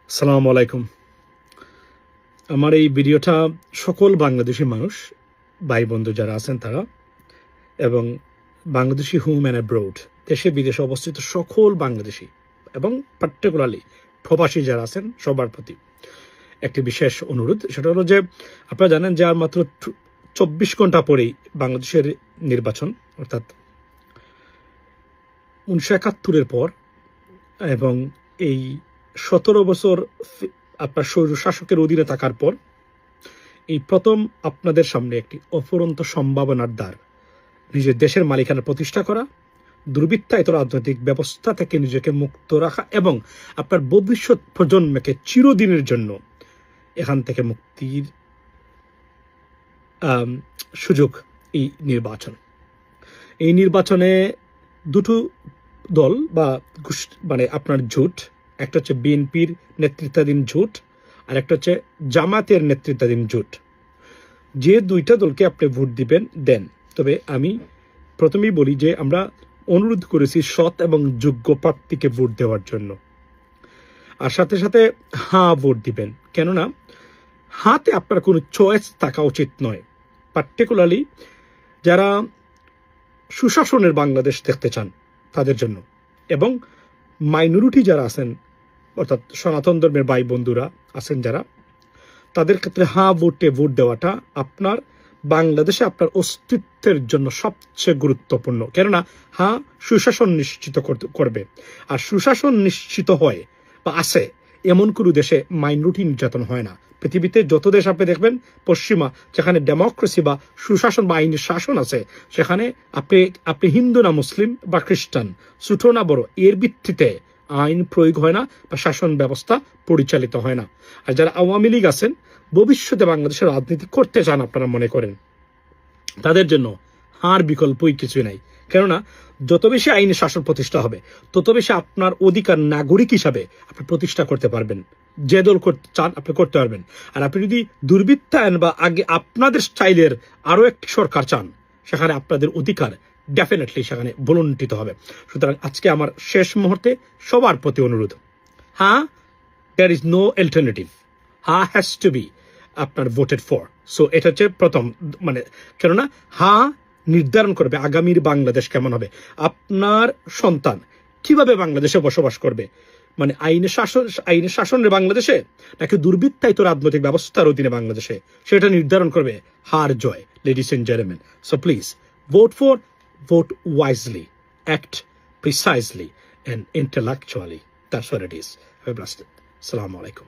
আসসালামু আলাইকুম। আমার এই ভিডিওটা সকল বাংলাদেশি মানুষ ভাই বন্ধু যারা আছেন তারা এবং বাংলাদেশি হোম অ্যান্ড অ্যাব্রোড দেশে বিদেশে অবস্থিত সকল বাংলাদেশি এবং পার্টিকুলারলি প্রবাসী যারা আছেন সবার প্রতি একটি বিশেষ অনুরোধ। সেটা হলো যে আপনারা জানেন যে আর মাত্র 24 ঘন্টা পরেই বাংলাদেশের নির্বাচন, অর্থাৎ 1971-এর পর এবং এই 17 বছর আপনার স্বৈরশাসকের অধীনে থাকার পর এই প্রথম আপনাদের সামনে একটি অফুরন্ত সম্ভাবনার দ্বার, নিজের দেশের মালিকানা প্রতিষ্ঠা করা, দুর্বৃত্তায়িত রাজনৈতিক ব্যবস্থা থেকে নিজেকে মুক্ত রাখা এবং আপনার ভবিষ্যৎ প্রজন্মকে চিরদিনের জন্য এখান থেকে মুক্তির সুযোগ। এই নির্বাচনে দুটো দল বা মানে আপনার জোট, একটা হচ্ছে বিএনপির নেতৃত্বাধীন জোট আর একটা হচ্ছে জামাতের নেতৃত্বাধীন জোট। যে দুইটা দলকে আপনি ভোট দিবেন দেন, তবে আমি প্রথমেই বলি যে আমরা অনুরোধ করেছি সৎ এবং যোগ্য প্রার্থীকে ভোট দেওয়ার জন্য, আর সাথে সাথে ভোট দিবেন। কেননা হাতে আপনার কোনো চয়েস থাকা উচিত নয়, পার্টিকুলারলি যারা সুশাসনের বাংলাদেশ দেখতে চান তাদের জন্য, এবং মাইনরিটি যারা আছেন অর্থাৎ সনাতন ধর্মের ভাই বন্ধুরা আছেন যারা, তাদের ক্ষেত্রে ভোটে ভোট দেওয়াটা আপনার বাংলাদেশে আপনার অস্তিত্বের জন্য সবচেয়ে গুরুত্বপূর্ণ। কেননা সুশাসন নিশ্চিত করবে, আর সুশাসন নিশ্চিত হয় বা আছে এমন কোনো দেশে মাইনরিটি নির্যাতন হয় না। পৃথিবীতে যত দেশ আপনি দেখবেন পশ্চিমা, যেখানে ডেমোক্রেসি বা সুশাসন বা আইনের শাসন আছে, সেখানে আপনি হিন্দু না মুসলিম বা খ্রিস্টান, ছোট না বড়, এর ভিত্তিতে আইন প্রয়োগ হয় না বা শাসন ব্যবস্থা পরিচালিত হয় না। আর যারা আওয়ামী লীগ আছেন, ভবিষ্যতে বাংলাদেশের রাজনীতি করতে চান আপনারা মনে করেন, তাদের জন্য বিকল্পই কিছু নাই। কেননা যত বেশি আইনের শাসন প্রতিষ্ঠা হবে তত বেশি আপনার অধিকার নাগরিক হিসাবে আপনি প্রতিষ্ঠা করতে পারবেন। যে দল করতে চান আপনি করতে পারবেন। আর আপনি যদি দুর্বৃত্তায়ন বা আগে আপনাদের স্টাইলের আরো একটি সরকার চান, সেখানে আপনাদের অধিকার ডেফিনেটলি সেখানে বলুণ্ঠিত হবে। সুতরাং আজকে আমার শেষ মুহূর্তে সবার প্রতি অনুরোধ, there is no alternative, has to be আপনার ভোটেড ফর। সো এটা হচ্ছে প্রথম, মানে কেননা নির্ধারণ করবে আগামীর বাংলাদেশ কেমন হবে, আপনার সন্তান কিভাবে বাংলাদেশে বসবাস করবে, মানে আইনের শাসনের বাংলাদেশে নাকি দুর্বৃত্তায়িত রাজনৈতিক ব্যবস্থার অধীনে বাংলাদেশে, সেটা নির্ধারণ করবে জয়। Ladies and gentleman, so please vote wisely, act precisely and intellectually. That's what it is. Have a blessed day. Assalamu alaikum.